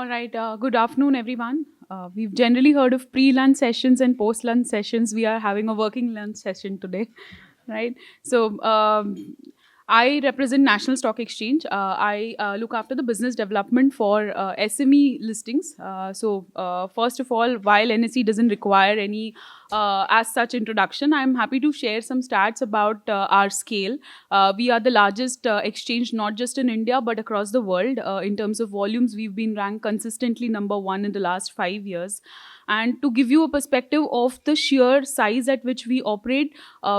All right. Good afternoon, everyone. We've generally heard of pre-lunch sessions and post-lunch sessions. We are having a working lunch session today, right? So I represent National Stock Exchange. I look after the business development for SME listings. First of all, while NSE doesn't require any as such introduction, I'm happy to share some stats about our scale. We are the largest exchange, not just in India, but across the world. In terms of volumes, we've been ranked consistently number one in the last 5 years. And to give you a perspective of the sheer size at which we operate,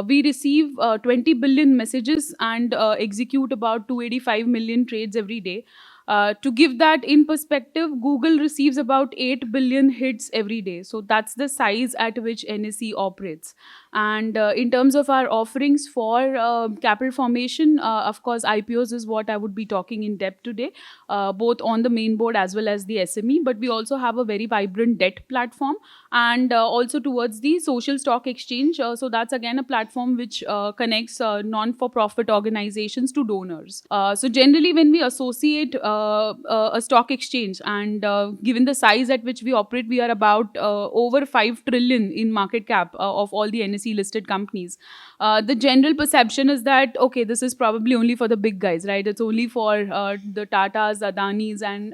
we receive 20 billion messages and execute about 285 million trades every day. To give that in perspective, Google receives about 8 billion hits every day. So that's the size at which NSE operates. And in terms of our offerings for capital formation, of course, IPOs is what I would be talking in depth today, both on the main board as well as the SME. But we also have a very vibrant debt platform and also towards the social stock exchange. So that's again a platform which connects non-for-profit organizations to donors. So generally, when we associate a stock exchange and given the size at which we operate, we are about over 5 trillion in market cap of all the NSE listed companies. The general perception is that, okay, this is probably only for the big guys, right? It's only for the Tatas, Adanis and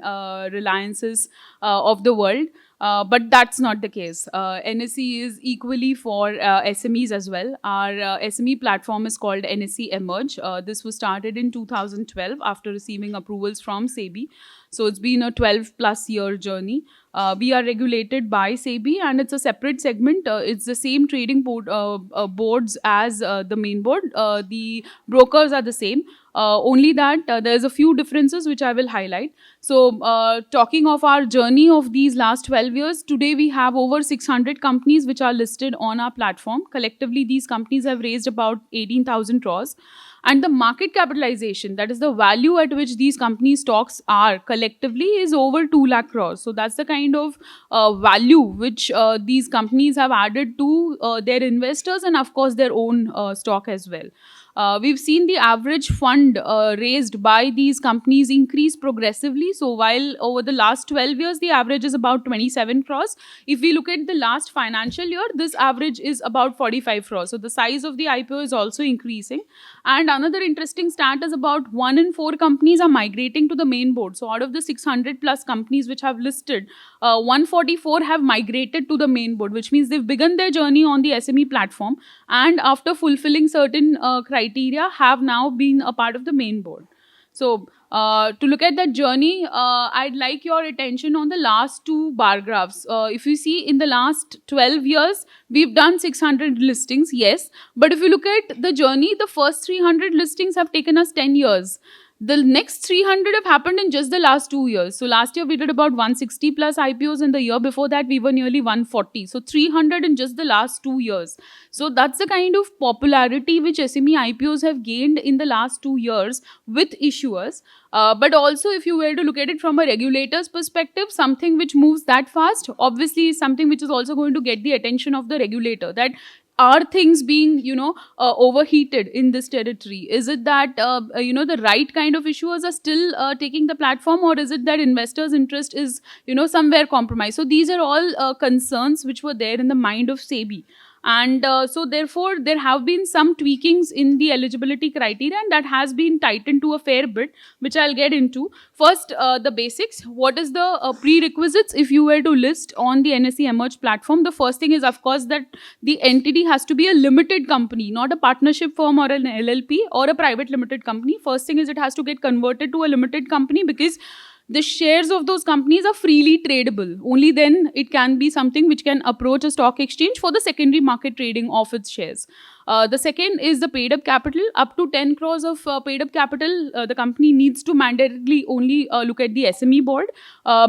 Reliances of the world. But that's not the case. NSE is equally for SMEs as well. Our SME platform is called NSE Emerge. This was started in 2012 after receiving approvals from SEBI. So it's been a 12 plus year journey. We are regulated by SEBI and it's a separate segment. It's the same trading boards as the main board. The brokers are the same. Only that there's a few differences which I will highlight. So, talking of our journey of these last 12 years, today we have over 600 companies which are listed on our platform. Collectively, these companies have raised about 18,000 crores. And the market capitalization, that is the value at which these company stocks are collectively, is over 2 lakh crores. So that's the kind of value which these companies have added to their investors and, of course, their own stock as well. We've seen the average fund raised by these companies increase progressively. So while over the last 12 years, the average is about 27 crores, if we look at the last financial year, this average is about 45 crores. So the size of the IPO is also increasing. And another interesting stat is about 1 in 4 companies are migrating to the main board. So out of the 600 plus companies which have listed, 144 have migrated to the main board, which means they've begun their journey on the SME platform and after fulfilling certain criteria have now been a part of the main board. So to look at that journey, I'd like your attention on the last two bar graphs. If you see in the last 12 years, we've done 600 listings, yes. But if you look at the journey, the first 300 listings have taken us 10 years. The next 300 have happened in just the last 2 years. So last year we did about 160 plus IPOs, and the year before that we were nearly 140. So 300 in just the last 2 years. So that's the kind of popularity which SME IPOs have gained in the last 2 years with issuers. But also, if you were to look at it from a regulator's perspective, something which moves that fast, obviously, is something which is also going to get the attention of the regulator. That are things being, overheated in this territory? Is it that, the right kind of issuers are still taking the platform, or is it that investors' interest is, somewhere compromised? So these are all concerns which were there in the mind of SEBI. And so therefore there have been some tweakings in the eligibility criteria, and that has been tightened to a fair bit, which I'll get into. First, the basics. What is the prerequisites if you were to list on the NSE Emerge platform? The first thing is, of course, that the entity has to be a limited company, not a partnership firm or an LLP or a private limited company. First thing is, it has to get converted to a limited company, because the shares of those companies are freely tradable. Only then it can be something which can approach a stock exchange for the secondary market trading of its shares. The second is the paid up capital. Up to 10 crores of paid up capital, the company needs to mandatorily only look at the SME board.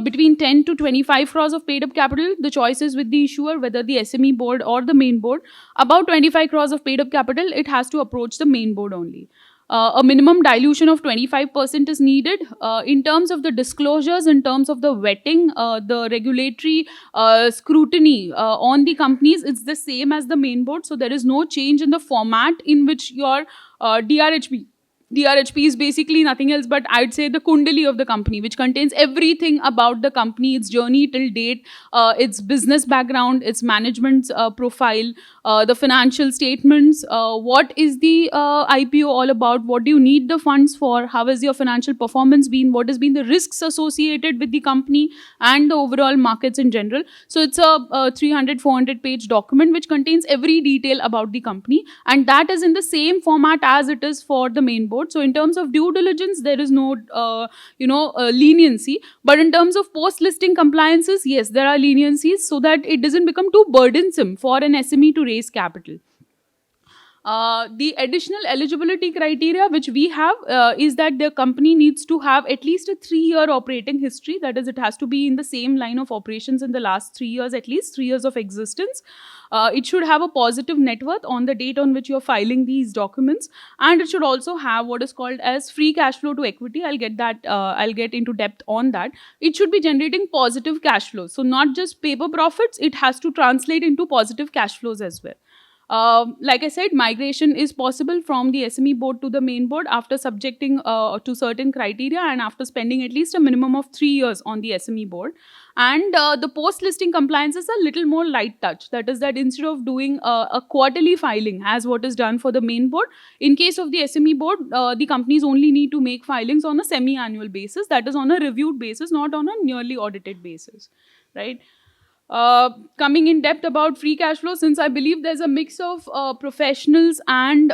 Between 10 to 25 crores of paid up capital, the choice is with the issuer, whether the SME board or the main board. About 25 crores of paid up capital, it has to approach the main board only. A minimum dilution of 25% is needed. In terms of the disclosures, in terms of the vetting, the regulatory scrutiny on the companies, it's the same as the main board. So there is no change in the format in which your DRHP DRHP is basically nothing else but, I'd say, the Kundali of the company, which contains everything about the company, its journey till date, its business background, its management profile, the financial statements, what is the IPO all about, what do you need the funds for, how has your financial performance been, what has been the risks associated with the company and the overall markets in general. So it's a 300, 400 page document which contains every detail about the company, and that is in the same format as it is for the main board. So in terms of due diligence, there is no leniency, but in terms of post listing compliances, yes, there are leniencies, so that it doesn't become too burdensome for an SME to raise capital. The additional eligibility criteria which we have is that the company needs to have at least a 3-year operating history. That is, it has to be in the same line of operations in the last 3 years, at least 3 years of existence. It should have a positive net worth on the date on which you're filing these documents, and it should also have what is called as free cash flow to equity. I'll get into depth on that. It should be generating positive cash flows, so not just paper profits, it has to translate into positive cash flows as well. Like I said, migration is possible from the SME board to the main board after subjecting to certain criteria and after spending at least a minimum of 3 years on the SME board. And the post-listing compliance is a little more light touch. That is that instead of doing a quarterly filing as what is done for the main board, in case of the SME board, the companies only need to make filings on a semi-annual basis. That is on a reviewed basis, not on a nearly audited basis, right? Coming in depth about free cash flow, since I believe there's a mix of professionals and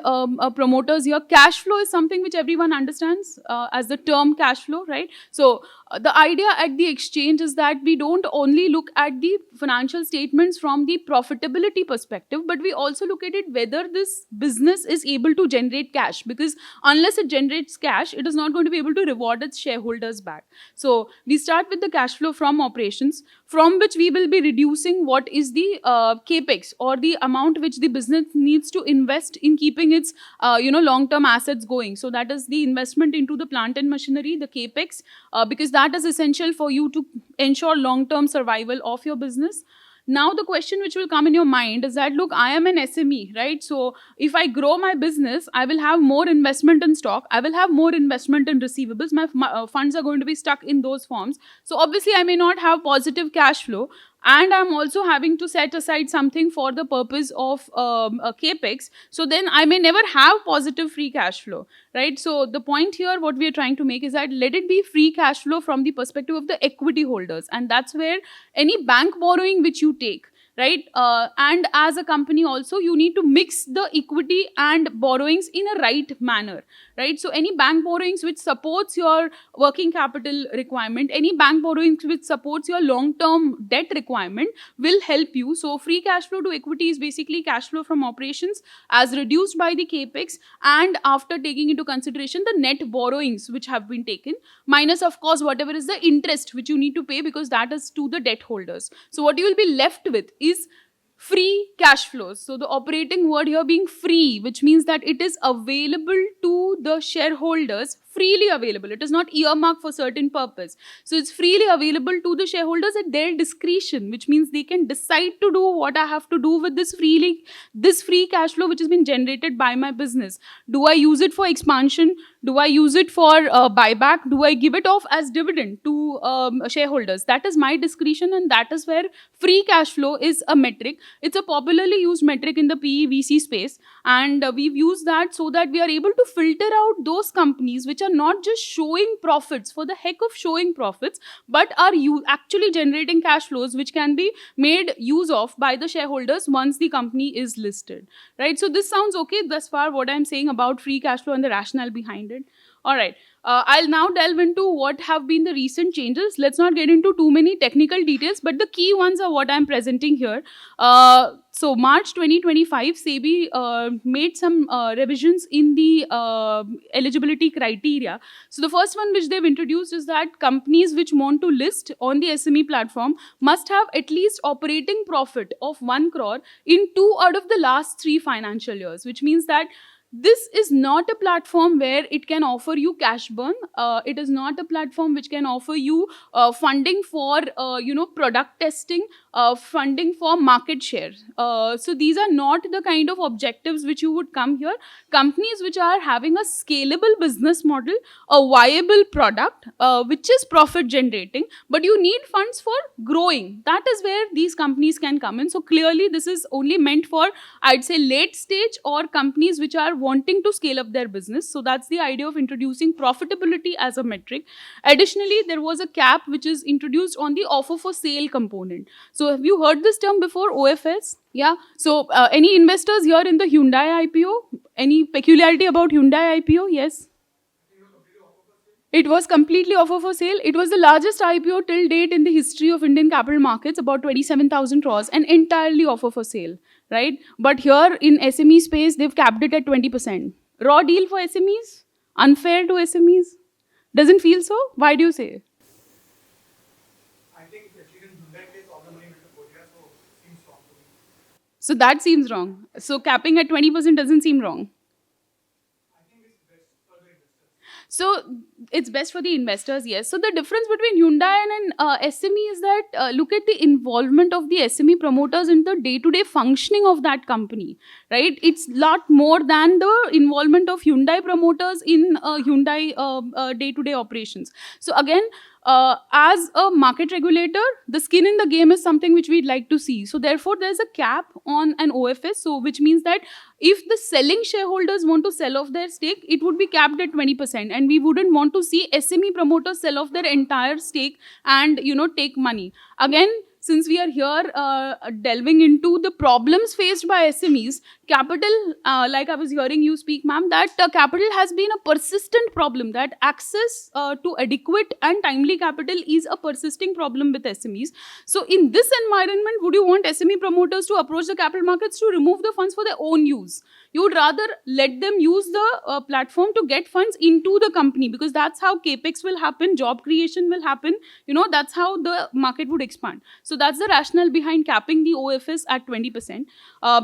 promoters here, cash flow is something which everyone understands as the term cash flow, right? So the idea at the exchange is that we don't only look at the financial statements from the profitability perspective, but we also look at it whether this business is able to generate cash, because unless it generates cash, it is not going to be able to reward its shareholders back. So we start with the cash flow from operations, from which we will be reducing what is the capex, or the amount which the business needs to invest in keeping its long-term assets going. So that is the investment into the plant and machinery, the capex, because that is essential for you to ensure long-term survival of your business. Now the question which will come in your mind is that, look, I am an SME, right? So if I grow my business, I will have more investment in stock, I will have more investment in receivables, my funds are going to be stuck in those forms. So obviously I may not have positive cash flow, and I'm also having to set aside something for the purpose of a capex. So then I may never have positive free cash flow, right? So the point here, what we are trying to make is that let it be free cash flow from the perspective of the equity holders, and that's where any bank borrowing which you take, right? And as a company also, you need to mix the equity and borrowings in a right manner, right? So any bank borrowings which supports your working capital requirement, any bank borrowings which supports your long-term debt requirement will help you. So free cash flow to equity is basically cash flow from operations as reduced by the capex, and after taking into consideration the net borrowings which have been taken, minus of course whatever is the interest which you need to pay, because that is to the debt holders. So what you will be left with is free cash flows. So the operating word here being free, which means that it is available to the shareholders, freely available. It is not earmarked for certain purpose. So it's freely available to the shareholders at their discretion, which means they can decide to do what I have to do with this free cash flow which has been generated by my business. Do I use it for expansion? Do I use it for buyback? Do I give it off as dividend to shareholders? That is my discretion, and that is where free cash flow is a metric. It's a popularly used metric in the PE VC space, and we've used that so that we are able to filter out those companies which are not just showing profits for the heck of showing profits, but are actually generating cash flows which can be made use of by the shareholders once the company is listed, right? So this sounds okay thus far, what I'm saying about free cash flow and the rationale behind it. All right. I'll now delve into what have been the recent changes. Let's not get into too many technical details, but the key ones are what I'm presenting here. So March 2025, SEBI made some revisions in the eligibility criteria. So the first one which they've introduced is that companies which want to list on the SME platform must have at least operating profit of 1 crore in 2 out of the last 3 financial years, which means that This is not a platform where it can offer you cash burn. It is not a platform which can offer you funding for product testing, funding for market share. So these are not the kind of objectives which you would come here. Companies which are having a scalable business model, a viable product which is profit generating, but you need funds for growing. That is where these companies can come in. So clearly this is only meant for, I'd say, late stage or companies which are wanting to scale up their business. So that's the idea of introducing profitability as a metric. Additionally, there was a cap which is introduced on the offer for sale component. So have you heard this term before, OFS? Yeah. So any investors here in the Hyundai IPO? Any peculiarity about Hyundai IPO? Yes. It was completely offer for sale. It was the largest IPO till date in the history of Indian capital markets, about 27,000 crores, and entirely offer for sale, right? But here in SME space, they've capped it at 20%. Raw deal for SMEs? Unfair to SMEs? Doesn't feel so? Why do you say? So that seems wrong. So capping at 20% doesn't seem wrong. So it's best for the investors, yes. So the difference between Hyundai and an SME is that look at the involvement of the SME promoters in the day-to-day functioning of that company, right? It's lot more than the involvement of Hyundai promoters in Hyundai day-to-day operations. So again, as a market regulator, the skin in the game is something which we'd like to see. So therefore, there's a cap on an OFS, so which means that if the selling shareholders want to sell off their stake, it would be capped at 20%, and we wouldn't want to see SME promoters sell off their entire stake and take money. Again, since we are here delving into the problems faced by SMEs, capital, like I was hearing you speak, ma'am, that capital has been a persistent problem, that access to adequate and timely capital is a persisting problem with SMEs. So in this environment, would you want SME promoters to approach the capital markets to remove the funds for their own use? You would rather let them use the platform to get funds into the company, because that's how capex will happen, job creation will happen, that's how the market would expand. So that's the rationale behind capping the OFS at 20%.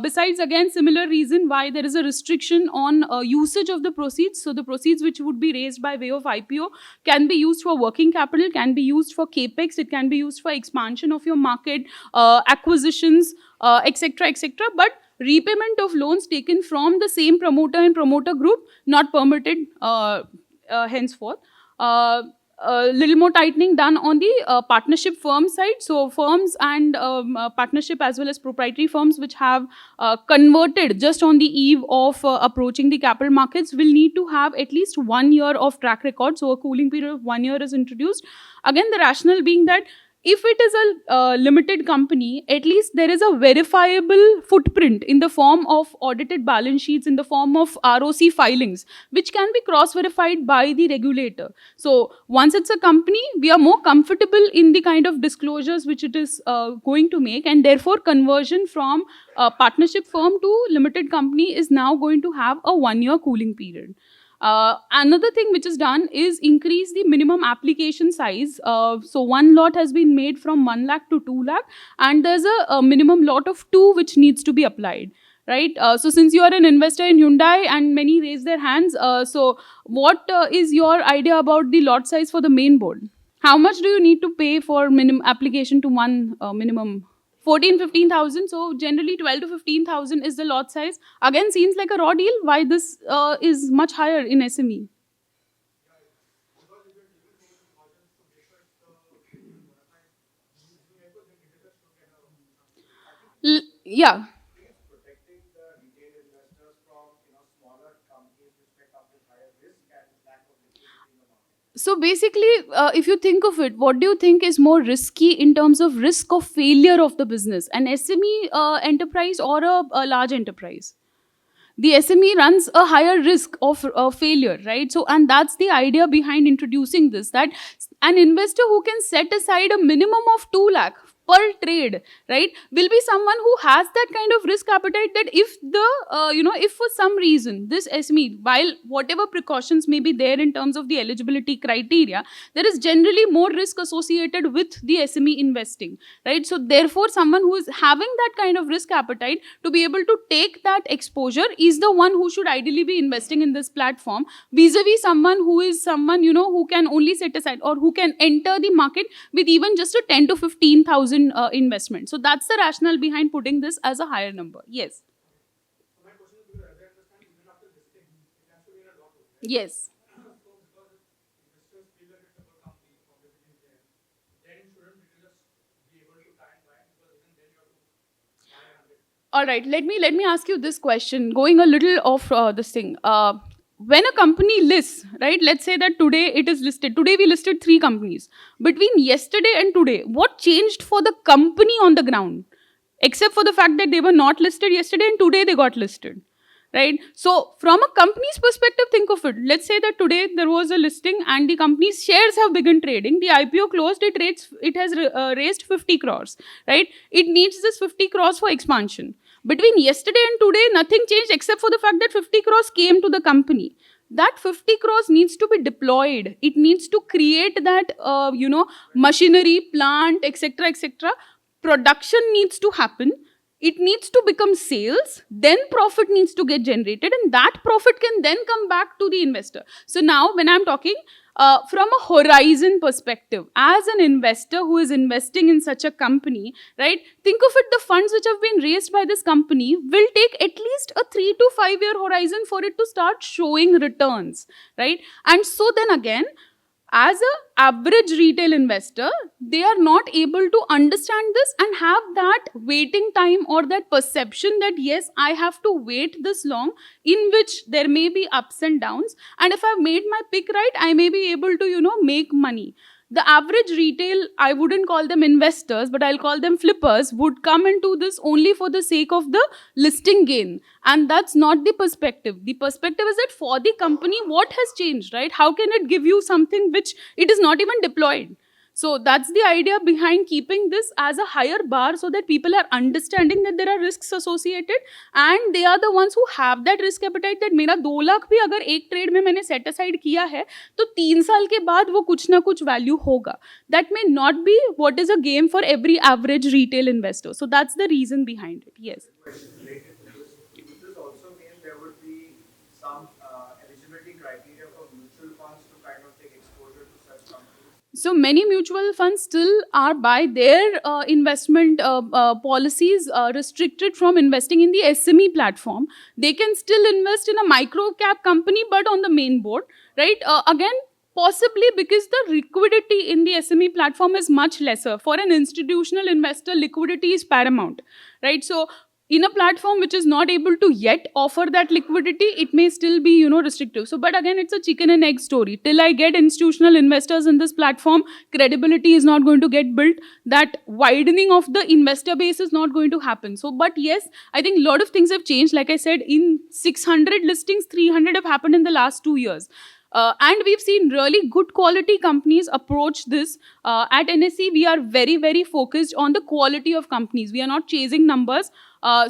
Besides, again, similar reason why there is a restriction on usage of the proceeds. So the proceeds which would be raised by way of IPO can be used for working capital, can be used for capex, it can be used for expansion of your market, acquisitions, etc., etc. But repayment of loans taken from the same promoter and promoter group not permitted henceforth. A little more tightening done on the partnership firm side. So firms and partnership as well as proprietary firms which have converted just on the eve of approaching the capital markets will need to have at least 1 year of track record. So a cooling period of 1 year is introduced. Again, the rationale being that if it is a limited company, at least there is a verifiable footprint in the form of audited balance sheets, in the form of ROC filings, which can be cross-verified by the regulator. So once it's a company, we are more comfortable in the kind of disclosures which it is going to make, and therefore conversion from partnership firm to limited company is now going to have a 1 year cooling period. Another thing which is done is increase the minimum application size. So one lot has been made from 1 lakh to 2 lakh, and there's a minimum lot of 2 which needs to be applied. Right. So since you are an investor in Hyundai and many raise their hands, so what is your idea about the lot size for the main board? How much do you need to pay for minimum application to one minimum? 14-15,000. So generally 12 to 15,000 is the lot size. Again, seems like a raw deal. Why this is much higher in SME? Yeah. So basically, if you think of it, what do you think is more risky in terms of risk of failure of the business, an SME enterprise or a large enterprise? The SME runs a higher risk of failure, right? So, and that's the idea behind introducing this, that an investor who can set aside a minimum of 2 lakh per trade, right, will be someone who has that kind of risk appetite, that if the if for some reason this SME, while whatever precautions may be there in terms of the eligibility criteria, there is generally more risk associated with the SME investing, right? So therefore someone who is having that kind of risk appetite to be able to take that exposure is the one who should ideally be investing in this platform, vis-a-vis someone who is someone who can only set aside or who can enter the market with even just a 10 to 15,000 investment. So that's the rationale behind putting this as a higher number. Yes. Yes. All right. Let me ask you this question. Going a little off this thing. When a company lists, right? Let's say that today it is listed. Today we listed 3 companies. Between yesterday and today, what changed for the company on the ground? Except for the fact that they were not listed yesterday and today they got listed, right? So from a company's perspective, think of it. Let's say that today there was a listing and the company's shares have begun trading. The IPO closed, it has raised 50 crores, right? It needs this 50 crores for expansion. Between yesterday and today, nothing changed except for the fact that 50 crores came to the company. That 50 crores needs to be deployed. It needs to create that machinery, plant, etc., etc. Production needs to happen. It needs to become sales, then profit needs to get generated, and that profit can then come back to the investor. So now when I'm talking from a horizon perspective, as an investor who is investing in such a company, right, think of it, the funds which have been raised by this company will take at least a 3 to 5 year horizon for it to start showing returns, right? And so then again, as an average retail investor, they are not able to understand this and have that waiting time or that perception that yes, I have to wait this long, in which there may be ups and downs, and if I've made my pick right, I may be able to make money. The average retail, I wouldn't call them investors, but I'll call them flippers, would come into this only for the sake of the listing gain. And that's not the perspective. The perspective is that for the company, what has changed, right? How can it give you something which it is not even deployed? So that's the idea behind keeping this as a higher bar, so that people are understanding that there are risks associated and they are the ones who have that risk appetite, that मेरा 2 लाख भी अगर एक trade में मैंने set aside किया है तो 3 साल के बाद वो कुछ ना कुछ वैल्यू होगा. That may not be what is a game for every average retail investor. So that's the reason behind it. Yes. Related to this, would this also mean there would be some eligibility criteria for mutual funds to kind of take exposure to such companies? So many mutual funds still are by their investment policies restricted from investing in the SME platform. They can still invest in a micro cap company, but on the main board, right? Again, possibly because the liquidity in the SME platform is much lesser. For an institutional investor, liquidity is paramount, right? So in a platform which is not able to yet offer that liquidity, it may still be, restrictive. So, but again, it's a chicken and egg story. Till I get institutional investors in this platform, credibility is not going to get built. That widening of the investor base is not going to happen. So, but yes, I think a lot of things have changed. Like I said, in 600 listings, 300 have happened in the last 2 years. And we've seen really good quality companies approach this. At NSE, we are very, very focused on the quality of companies. We are not chasing numbers.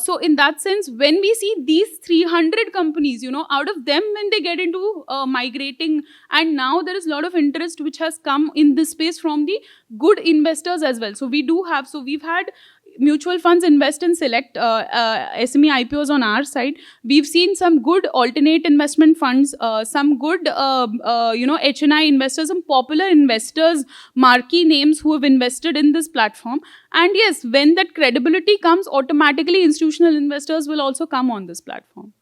So in that sense, when we see these 300 companies, out of them, when they get into migrating, and now there is a lot of interest which has come in this space from the good investors as well. So we've had mutual funds invest in select SME IPOs on our side. We've seen some good alternate investment funds, some good HNI investors, some popular investors, marquee names who have invested in this platform. And yes, when that credibility comes, automatically institutional investors will also come on this platform.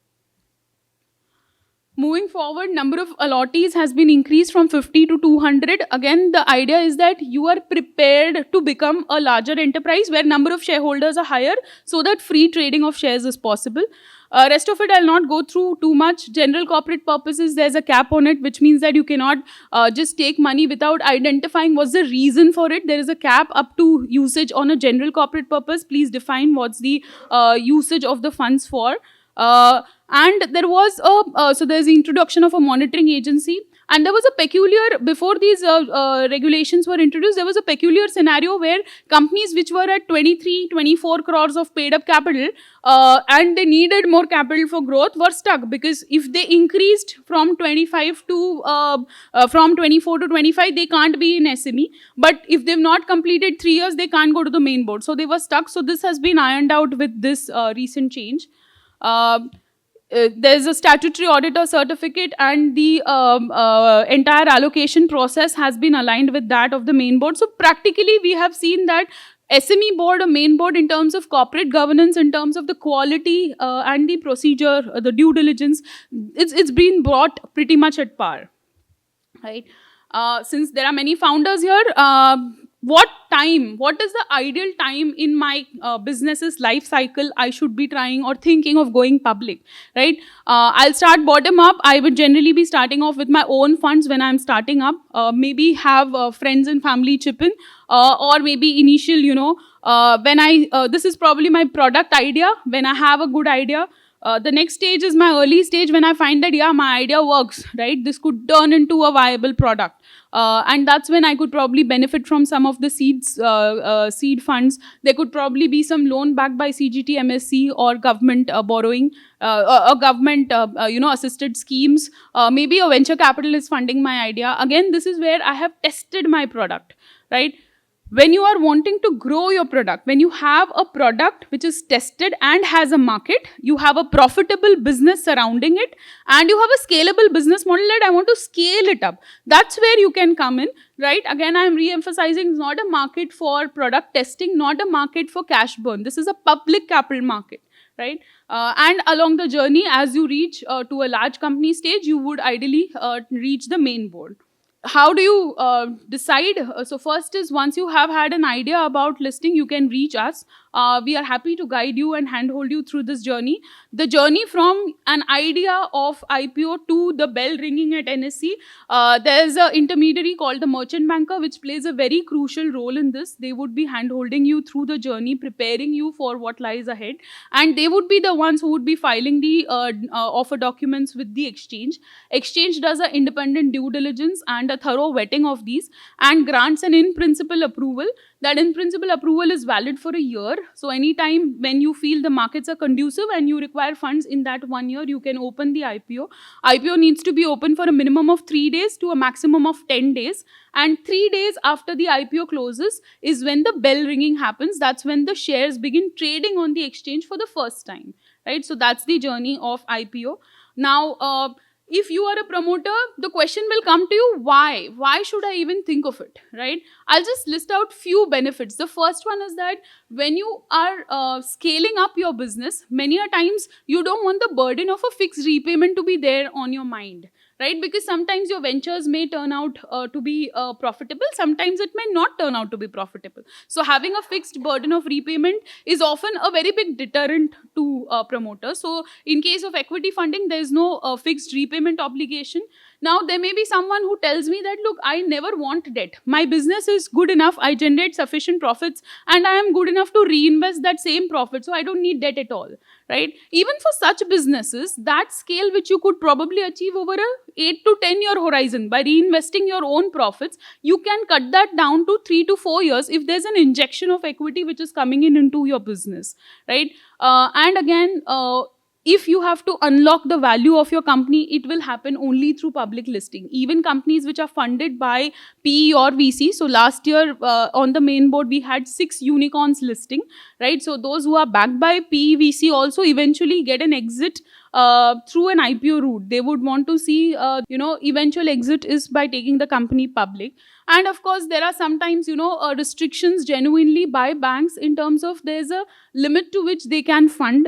Moving forward, number of allottees has been increased from 50 to 200. Again, the idea is that you are prepared to become a larger enterprise where number of shareholders are higher, so that free trading of shares is possible. Rest of it, I'll not go through too much. General corporate purposes, there's a cap on it, which means that you cannot just take money without identifying what's the reason for it. There is a cap up to usage on a general corporate purpose. Please define what's the usage of the funds for. And there was so there's the introduction of a monitoring agency. And there was a peculiar, before these regulations were introduced, there was a peculiar scenario where companies which were at 23, 24 crores of paid up capital and they needed more capital for growth were stuck, because if they increased from 25 to from 24 to 25, they can't be in SME. But if they've not completed 3 years, they can't go to the main board. So they were stuck. So this has been ironed out with this recent change. There's a statutory auditor certificate, and the entire allocation process has been aligned with that of the main board. So practically, we have seen that SME board or main board, in terms of corporate governance, in terms of the quality and the procedure, the due diligence, it's been brought pretty much at par, right? Since there are many founders here, what is the ideal time in my business's life cycle I should be trying or thinking of going public, right? I'll start bottom up. I would generally be starting off with my own funds when I'm starting up, maybe have friends and family chip in, or maybe initial, when this is probably my product idea. When I have a good idea, the next stage is my early stage, when I find that, yeah, my idea works, right? This could turn into a viable product. And that's when I could probably benefit from some of the seed funds. There could probably be some loan backed by CGT, MSc, or government borrowing, or government, assisted schemes. Maybe a venture capital is funding my idea. Again, this is where I have tested my product, right? When you are wanting to grow your product, when you have a product which is tested and has a market, you have a profitable business surrounding it, and you have a scalable business model that I want to scale it up, that's where you can come in, right? Again, I am re-emphasizing, it's not a market for product testing, not a market for cash burn. This is a public capital market, right? And along the journey, as you reach to a large company stage, you would ideally reach the main board. How do you decide? So first is, once you have had an idea about listing, you can reach us. We are happy to guide you and handhold you through this journey. The journey from an idea of IPO to the bell ringing at NSE, there's an intermediary called the merchant banker, which plays a very crucial role in this. They would be handholding you through the journey, preparing you for what lies ahead. And they would be the ones who would be filing the offer documents with the exchange. Exchange does an independent due diligence and a thorough vetting of these, and grants an in-principle approval. That in-principle approval is valid for a year. So anytime when you feel the markets are conducive and you require funds in that 1 year, you can open the IPO. IPO needs to be open for a minimum of 3 days to a maximum of 10 days. And 3 days after the IPO closes is when the bell ringing happens. That's when the shares begin trading on the exchange for the first time, right? So that's the journey of IPO. Now, if you are a promoter, the question will come to you, why? Why should I even think of it, right? I'll just list out few benefits. The first one is that when you are scaling up your business, many a times you don't want the burden of a fixed repayment to be there on your mind, right? Because sometimes your ventures may turn out to be profitable. Sometimes it may not turn out to be profitable. So having a fixed burden of repayment is often a very big deterrent to promoters. So in case of equity funding, there is no fixed repayment obligation. Now, there may be someone who tells me that, look, I never want debt. My business is good enough. I generate sufficient profits, and I am good enough to reinvest that same profit. So I don't need debt at all, right? Even for such businesses, that scale which you could probably achieve over a 8 to 10 year horizon by reinvesting your own profits, you can cut that down to 3 to 4 years if there's an injection of equity which is coming in into your business, right? And again, if you have to unlock the value of your company, it will happen only through public listing. Even companies which are funded by PE or VC. So last year on the main board, we had 6 unicorns listing, right? So those who are backed by PE, VC also eventually get an exit through an IPO route. They would want to see, eventual exit is by taking the company public. And of course, there are sometimes, restrictions genuinely by banks in terms of there's a limit to which they can fund.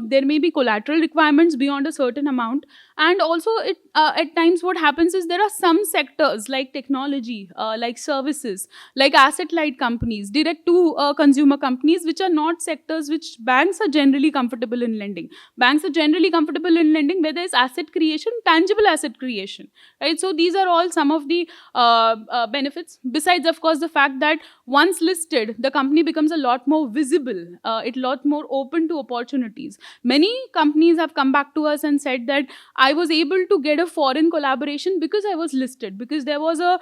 There may be collateral requirements beyond a certain amount. And also, at times what happens is there are some sectors like technology, like services, like asset-light companies, direct-to-consumer companies, which are not sectors which banks are generally comfortable in lending. Banks are generally comfortable in lending where there's asset creation, tangible asset creation, right? So these are all some of the benefits. Besides, of course, the fact that once listed, the company becomes a lot more visible, it lot more open to opportunities. Many companies have come back to us and said that I was able to get a foreign collaboration because I was listed, because there was a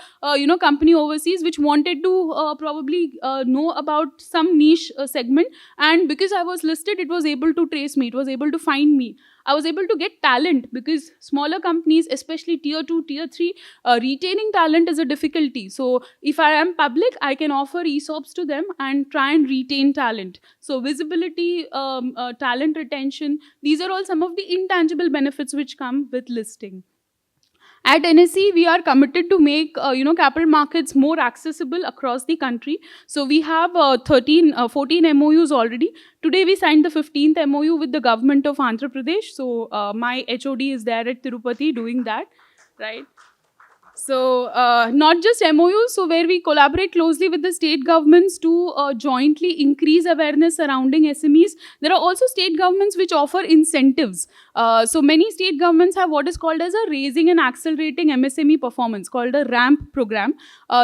company overseas which wanted to probably know about some niche segment, and because I was listed, it was able to trace me, it was able to find me. I was able to get talent, because smaller companies, especially tier 2, tier 3, retaining talent is a difficulty. So if I am public, I can offer ESOPs to them and try and retain talent. So visibility, talent retention, these are all some of the intangible benefits which come with listing. At NSE, we are committed to make capital markets more accessible across the country. So we have 14 MOUs already. Today we signed the 15th MOU with the government of Andhra Pradesh. So my HOD is there at Tirupati doing that, right? So not just MOUs, so where we collaborate closely with the state governments to jointly increase awareness surrounding SMEs. There are also state governments which offer incentives. So many state governments have what is called as a raising and accelerating MSME performance, called a RAMP program.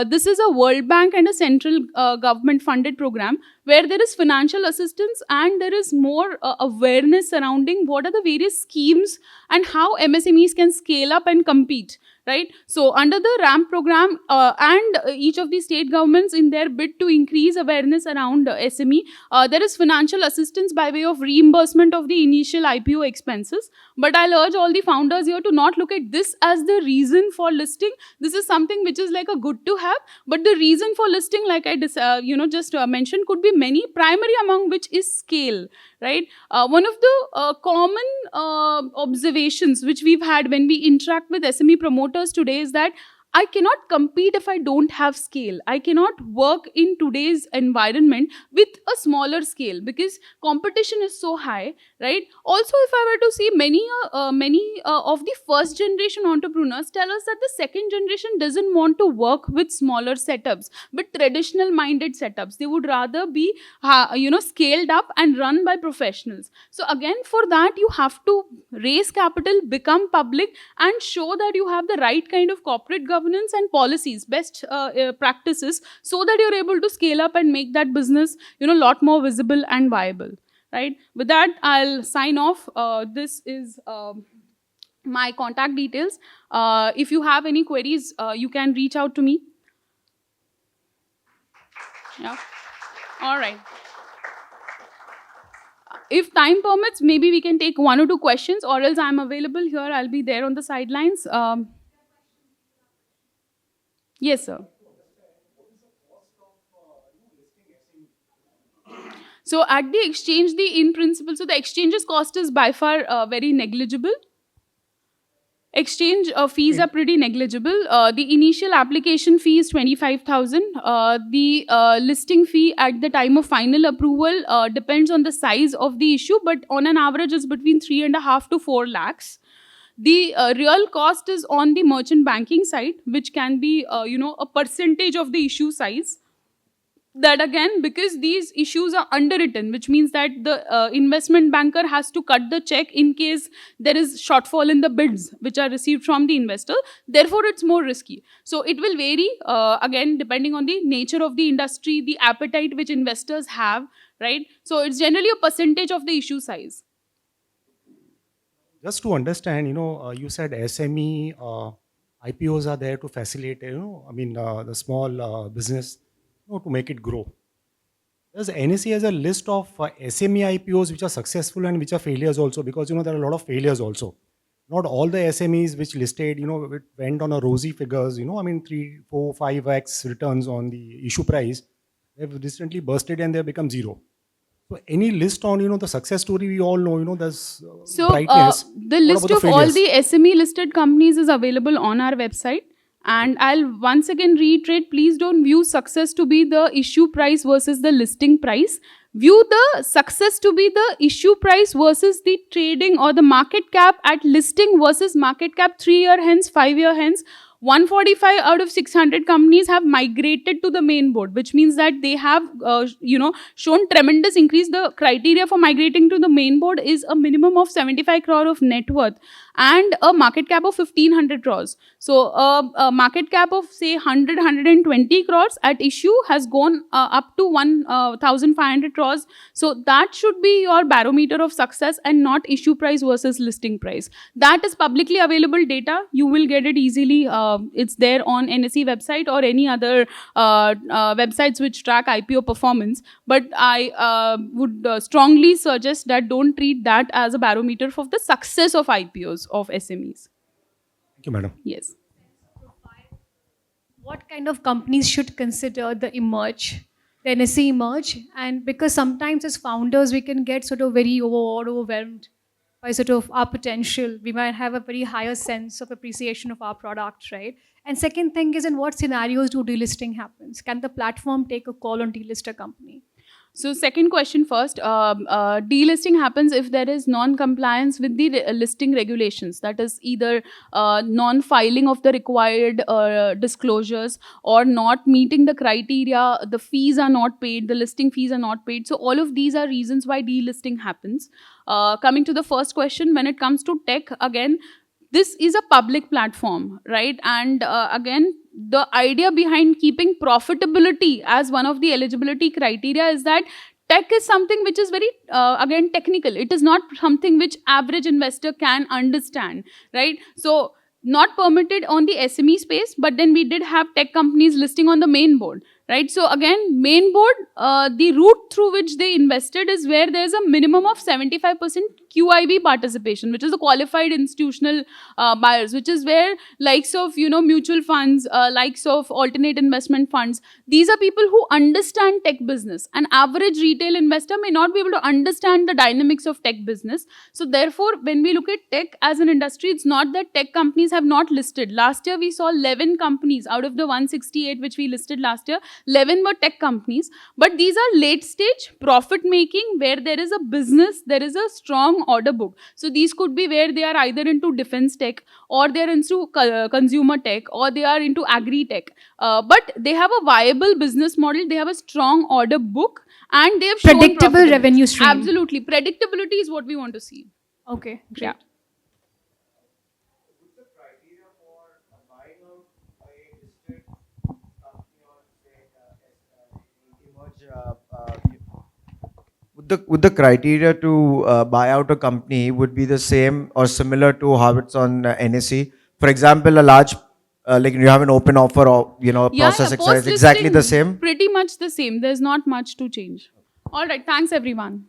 This is a World Bank and a central government funded program where there is financial assistance and there is more awareness surrounding what are the various schemes and how MSMEs can scale up and compete. Right? So under the RAMP program and each of the state governments in their bid to increase awareness around SME, there is financial assistance by way of reimbursement of the initial IPO expenses. But I'll urge all the founders here to not look at this as the reason for listing. This is something which is like a good to have, but the reason for listing, like I just mentioned, could be many, primary among which is scale. Right? One of the common observations which we've had when we interact with SME promoters today is that I cannot compete if I don't have scale. I cannot work in today's environment with a smaller scale because competition is so high, right? Also, if I were to see many of the first generation entrepreneurs tell us that the second generation doesn't want to work with smaller setups, but traditional minded setups. They would rather be, scaled up and run by professionals. So again, for that, you have to raise capital, become public, and show that you have the right kind of corporate governance and policies, best practices, so that you're able to scale up and make that business, a lot more visible and viable, right? With that, I'll sign off. This is my contact details. If you have any queries, you can reach out to me. Yeah. All right. If time permits, maybe we can take 1 or 2 questions, or else I'm available here. I'll be there on the sidelines. Yes, sir. So at the exchange, in principle, so the exchange's cost is by far very negligible. Exchange fees are pretty negligible. The initial application fee is 25,000. The listing fee at the time of final approval depends on the size of the issue, but on an average is between 3.5 to 4 lakhs. The real cost is on the merchant banking side, which can be, a percentage of the issue size. That again, because these issues are underwritten, which means that the investment banker has to cut the check in case there is shortfall in the bids which are received from the investor. Therefore, it's more risky. So it will vary, again, depending on the nature of the industry, the appetite which investors have, right? So it's generally a percentage of the issue size. Just to understand, you said SME IPOs are there to facilitate, the small business, to make it grow. Does NSE has a list of SME IPOs which are successful and which are failures also? Because, there are a lot of failures also. Not all the SMEs which listed, it went on a rosy figures, 3, 4, 5x returns on the issue price. They've recently bursted and they've become zero. So any list on, the success story, we all know, there's brightness. The list of all the SME listed companies is available on our website. And I'll once again reiterate, please don't view success to be the issue price versus the listing price. View the success to be the issue price versus the trading or the market cap at listing versus market cap 3 year hence, 5 year hence. 145 out of 600 companies have migrated to the main board, which means that they have, shown tremendous increase. The criteria for migrating to the main board is a minimum of 75 crore of net worth and a market cap of 1500 crores. So a market cap of say 120 crores at issue has gone up to 1500 crores. So that should be your barometer of success and not issue price versus listing price. That is publicly available data. You will get it easily. It's there on NSE website or any other websites which track IPO performance. But I would strongly suggest that don't treat that as a barometer for the success of IPOs of SMEs. Thank you, madam. Yes. What kind of companies should consider the emerge, the NSE emerge? And because sometimes as founders, we can get sort of very overwhelmed by sort of our potential. We might have a very higher sense of appreciation of our product, right? And second thing is, in what scenarios do delisting happens? Can the platform take a call on delist a company? So second question first, delisting happens if there is non-compliance with the listing regulations. That is either non-filing of the required disclosures or not meeting the criteria, the fees are not paid, the listing fees are not paid. So all of these are reasons why delisting happens. Coming to the first question, when it comes to tech, again, this is a public platform, right? And again, the idea behind keeping profitability as one of the eligibility criteria is that tech is something which is very, again, technical. It is not something which average investor can understand, right? So not permitted on the SME space, but then we did have tech companies listing on the main board, right? So again, main board, the route through which they invested is where there's a minimum of 75% QIB participation, which is the qualified institutional buyers, which is where likes of, mutual funds, likes of alternate investment funds, these are people who understand tech business. An average retail investor may not be able to understand the dynamics of tech business. So therefore, when we look at tech as an industry, it's not that tech companies have not listed. Last year, we saw 11 companies out of the 168 which we listed last year. 11 were tech companies, but these are late stage profit making where there is a business, there is a strong order book. So these could be where they are either into defense tech or they are into consumer tech or they are into agri tech. But they have a viable business model, they have a strong order book and they have shown Predictable profitability. revenue stream. Absolutely. Predictability is what we want to see. Okay, great. Yeah. Would the criteria for buying out a listed company or say would the criteria to buy out a company would be the same or similar to how it's on NSE? For example, a large like you have an open offer or process, etc. It's exactly the Post-listing, same. Pretty much the same. There's not much to change. All right. Thanks, everyone.